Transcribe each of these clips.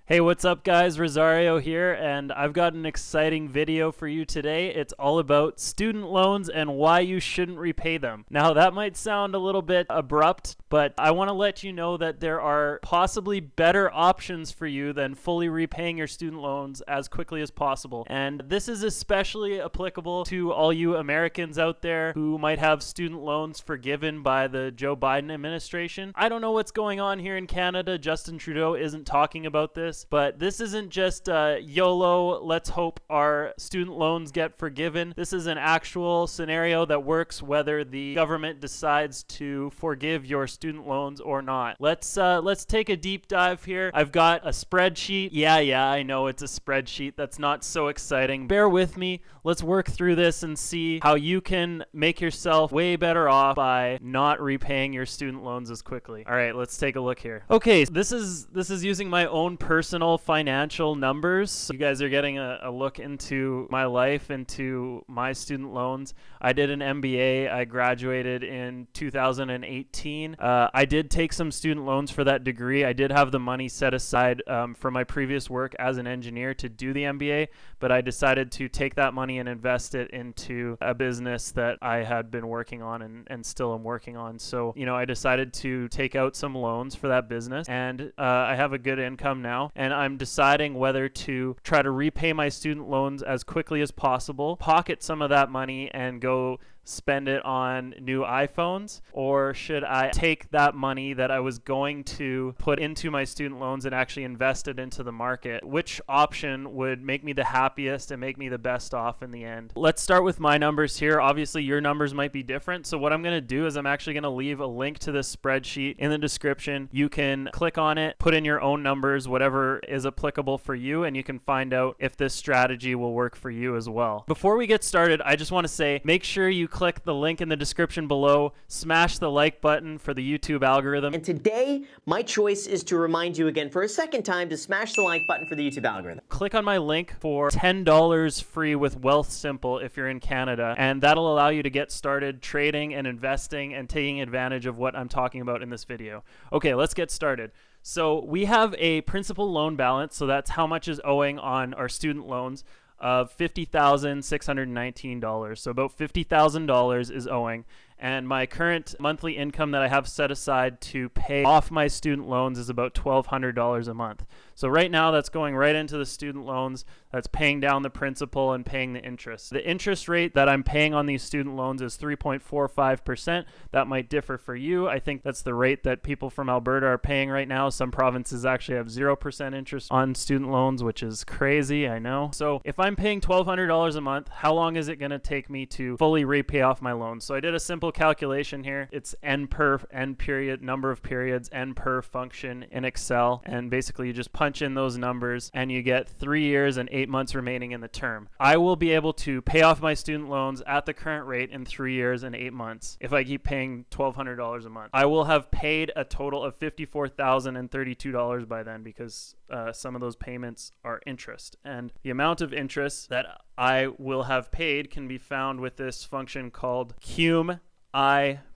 Hey, what's up guys? Rosario here, and I've got an exciting video for you today. It's all about student loans and why you shouldn't repay them. Now, that might sound a little bit abrupt, but I want to let you know that there are possibly better options for you than fully repaying your student loans as quickly as possible. And this is especially applicable to all you Americans out there who might have student loans forgiven by the Joe Biden administration. I don't know what's going on here in Canada. Justin Trudeau isn't talking about this. But this isn't just YOLO, let's hope our student loans get forgiven. This is an actual scenario that works whether the government decides to forgive your student loans or not. Let's take a deep dive here. I've got a spreadsheet. Yeah, I know it's a spreadsheet. That's not so exciting. Bear with me. Let's work through this and see how you can make yourself way better off by not repaying your student loans as quickly. All right, let's take a look here. Okay, this is using my own personal financial numbers. You guys are getting a look into my life, into my student loans. I did an MBA. I graduated in 2018. I did take some student loans for that degree. I did have the money set aside for my previous work as an engineer to do the MBA, but I decided to take that money and invest it into a business that I had been working on and still am working on. So, I decided to take out some loans for that business, and I have a good income now. And I'm deciding whether to try to repay my student loans as quickly as possible, pocket some of that money, and go spend it on new iPhones, or should I take that money that I was going to put into my student loans and actually invest it into the market? Which option would make me the happiest and make me the best off in the end? Let's start with my numbers here. Obviously, your numbers might be different. So what I'm going to do is I'm actually going to leave a link to this spreadsheet in the description. You can click on it, put in your own numbers, whatever is applicable for you, and you can find out if this strategy will work for you as well. Before we get started, I just want to say, make sure you click the link in the description below, smash the like button for the YouTube algorithm. And today, my choice is to remind you again for a second time to smash the like button for the YouTube algorithm. Click on my link for $10 free with Wealthsimple if you're in Canada, and that'll allow you to get started trading and investing and taking advantage of what I'm talking about in this video. Okay, let's get started. So we have a principal loan balance, so that's how much is owing on our student loans, of $50,619. So about $50,000 is owing. And my current monthly income that I have set aside to pay off my student loans is about $1,200 a month. So right now that's going right into the student loans. That's paying down the principal and paying the interest. The interest rate that I'm paying on these student loans is 3.45%. That might differ for you. I think that's the rate that people from Alberta are paying right now. Some provinces actually have 0% interest on student loans, which is crazy, I know. So if I'm paying $1,200 a month, how long is it going to take me to fully repay off my loans? So I did a simple calculation here. It's n per n period, number of periods, n per function in Excel, and basically you just punch in those numbers and you get 3 years and 8 months remaining in the term. I will be able to pay off my student loans at the current rate in 3 years and 8 months if I keep paying $1,200 a month. I will have paid a total of $54,032 by then, because some of those payments are interest, and the amount of interest that I will have paid can be found with this function called cum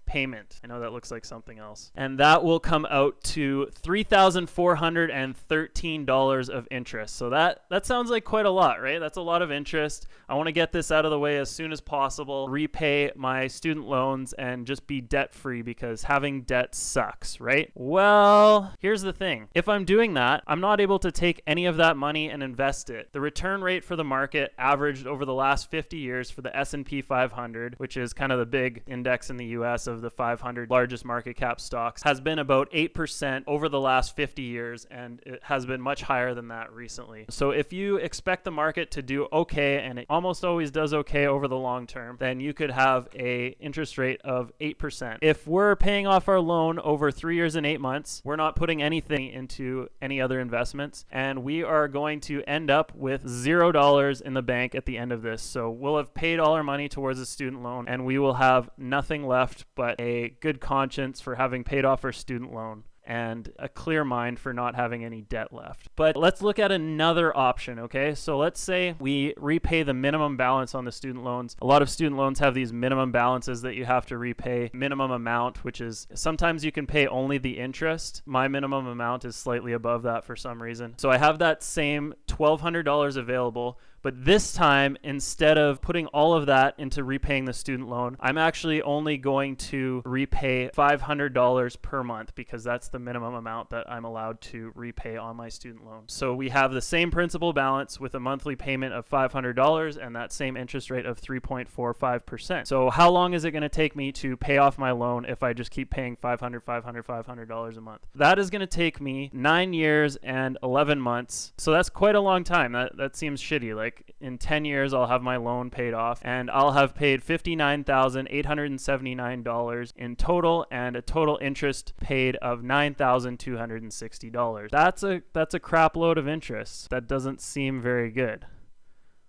payment. I know that looks like something else. And that will come out to $3,413 of interest. So that sounds like quite a lot, right? That's a lot of interest. I want to get this out of the way as soon as possible, repay my student loans, and just be debt-free, because having debt sucks, right? Well, here's the thing. If I'm doing that, I'm not able to take any of that money and invest it. The return rate for the market averaged over the last 50 years for the S&P 500, which is kind of the big index in the US of the 500 largest market cap stocks, has been about 8% over the last 50 years, and it has been much higher than that recently. So if you expect the market to do okay, and it almost always does okay over the long term, then you could have a interest rate of 8%. If we're paying off our loan over 3 years and 8 months, we're not putting anything into any other investments, and we are going to end up with $0 in the bank at the end of this. So we'll have paid all our money towards a student loan, and we will have nothing left but a good conscience for having paid off our student loan. and a clear mind for not having any debt left. But let's look at another option, okay? So let's say we repay the minimum balance on the student loans. A lot of student loans have these minimum balances that you have to repay, minimum amount, which is sometimes you can pay only the interest. My minimum amount is slightly above that for some reason. So I have that same $1,200 available. But this time, instead of putting all of that into repaying the student loan, I'm actually only going to repay $500 per month because that's the minimum amount that I'm allowed to repay on my student loan. So we have the same principal balance with a monthly payment of $500 and that same interest rate of 3.45%. So how long is it going to take me to pay off my loan if I just keep paying $500 a month? That is going to take me 9 years and 11 months. So that's quite a long time. That seems shitty. Like, in 10 years, I'll have my loan paid off and I'll have paid $59,879 in total and a total interest paid of $9,260. That's a crap load of interest. That doesn't seem very good.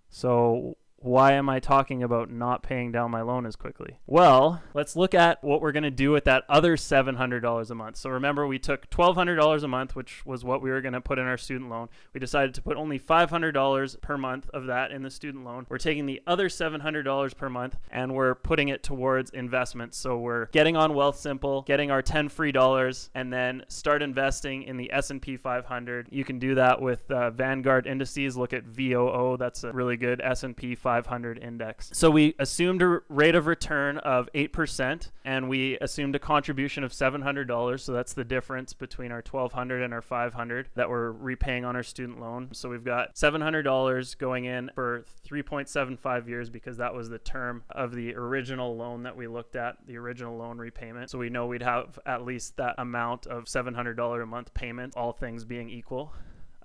So why am I talking about not paying down my loan as quickly? Well, let's look at what we're going to do with that other $700 a month. So remember, we took $1,200 a month, which was what we were going to put in our student loan. We decided to put only $500 per month of that in the student loan. We're taking the other $700 per month and we're putting it towards investments. So we're getting on Wealthsimple, getting our 10 free dollars, and then start investing in the S&P 500. You can do that with Vanguard indices. Look at VOO. That's a really good S&P 500 index. So we assumed a rate of return of 8% and we assumed a contribution of $700. So that's the difference between our $1,200 and our $500 that we're repaying on our student loan. So we've got $700 going in for 3.75 years because that was the term of the original loan that we looked at, the original loan repayment. So we know we'd have at least that amount of $700 a month payment, all things being equal.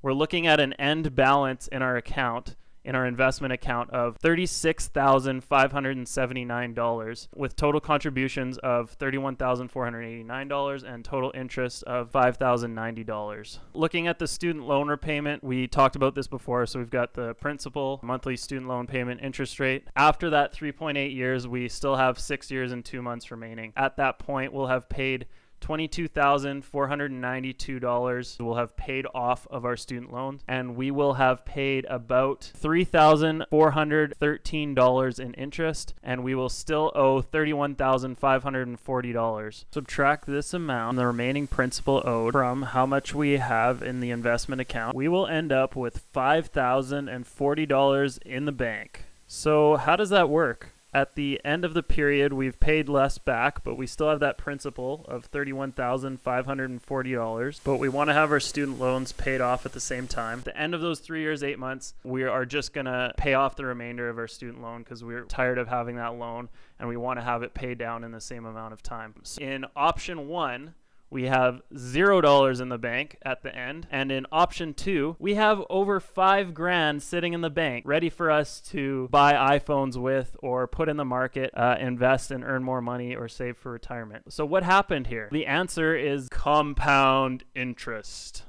We're looking at an end balance in our account, in our investment account, of $36,579 with total contributions of $31,489 and total interest of $5,090. Looking at the student loan repayment, we talked about this before. So we've got the principal, monthly student loan payment, interest rate. After that 3.8 years, we still have 6 years and 2 months remaining. At that point, we'll have paid $22,492 we'll have paid off of our student loans, and we will have paid about $3,413 in interest, and we will still owe $31,540. Subtract this amount, the remaining principal owed, from how much we have in the investment account. We will end up with $5,040 in the bank. So how does that work? At the end of the period, we've paid less back, but we still have that principal of $31,540. But we want to have our student loans paid off at the same time. At the end of those 3 years, 8 months, we are just going to pay off the remainder of our student loan because we're tired of having that loan and we want to have it paid down in the same amount of time. So in option 1, we have $0 in the bank at the end. And in option 2, we have over $5,000 sitting in the bank ready for us to buy iPhones with or put in the market, invest and earn more money or save for retirement. So what happened here? The answer is compound interest.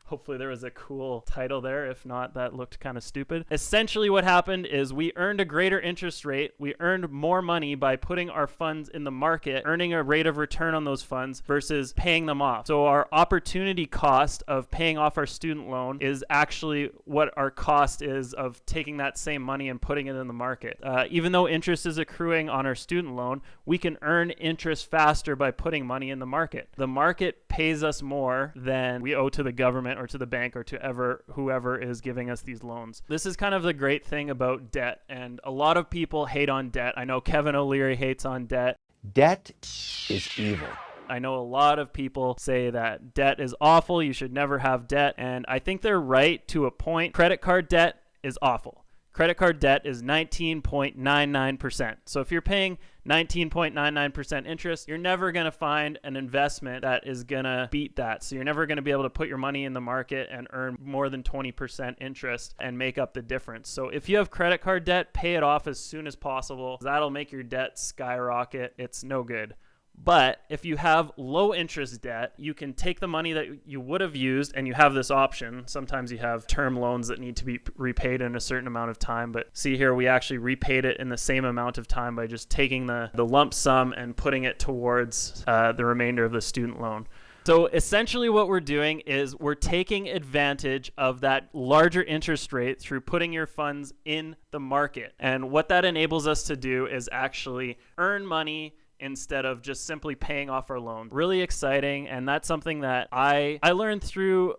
Hopefully there was a cool title there. If not, that looked kind of stupid. Essentially what happened is we earned a greater interest rate. We earned more money by putting our funds in the market, earning a rate of return on those funds versus paying them off. So our opportunity cost of paying off our student loan is actually what our cost is of taking that same money and putting it in the market. Even though interest is accruing on our student loan, we can earn interest faster by putting money in the market. The market pays us more than we owe to the government or to the bank or to whoever is giving us these loans. This is kind of the great thing about debt, and a lot of people hate on debt. I know Kevin O'Leary hates on debt. Debt is evil. I know a lot of people say that debt is awful, you should never have debt, and I think they're right to a point. Credit card debt is awful. Credit card debt is 19.99%. So if you're paying 19.99% interest, you're never going to find an investment that is going to beat that. So you're never going to be able to put your money in the market and earn more than 20% interest and make up the difference. So if you have credit card debt, pay it off as soon as possible. That'll make your debt skyrocket. It's no good. But if you have low interest debt, you can take the money that you would have used, and you have this option. Sometimes you have term loans that need to be repaid in a certain amount of time. But see here, we actually repaid it in the same amount of time by just taking the lump sum and putting it towards the remainder of the student loan. So essentially what we're doing is we're taking advantage of that larger interest rate through putting your funds in the market. And what that enables us to do is actually earn money instead of just simply paying off our loan. Really exciting, and that's something that I learned through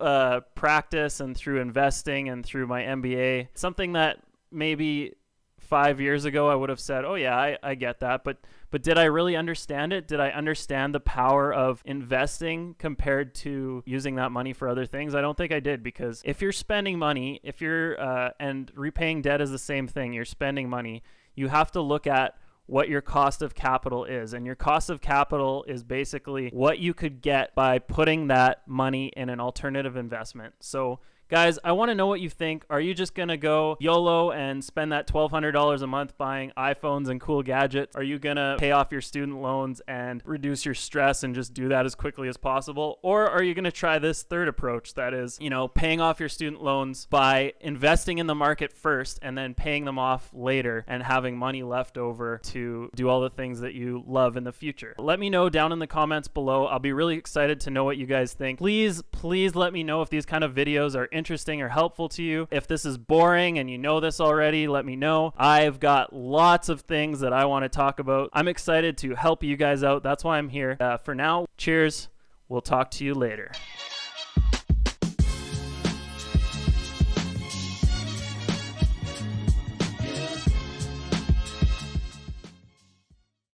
practice and through investing and through my MBA. Something that maybe 5 years ago I would have said, oh yeah, I get that, but did I really understand it? Did I understand the power of investing compared to using that money for other things? I don't think I did, because if you're spending money, if you're and repaying debt is the same thing, you're spending money, you have to look at what your cost of capital is. And your cost of capital is basically what you could get by putting that money in an alternative investment. So guys, I want to know what you think. Are you just going to go YOLO and spend that $1,200 a month buying iPhones and cool gadgets? Are you going to pay off your student loans and reduce your stress and just do that as quickly as possible? Or are you going to try this third approach, that is, paying off your student loans by investing in the market first and then paying them off later and having money left over to do all the things that you love in the future? Let me know down in the comments below. I'll be really excited to know what you guys think. Please let me know if these kind of videos are interesting or helpful to you. If this is boring and you know this already, let me know. I've got lots of things that I want to talk about. I'm excited to help you guys out. That's why I'm here. For now, cheers. We'll talk to you later.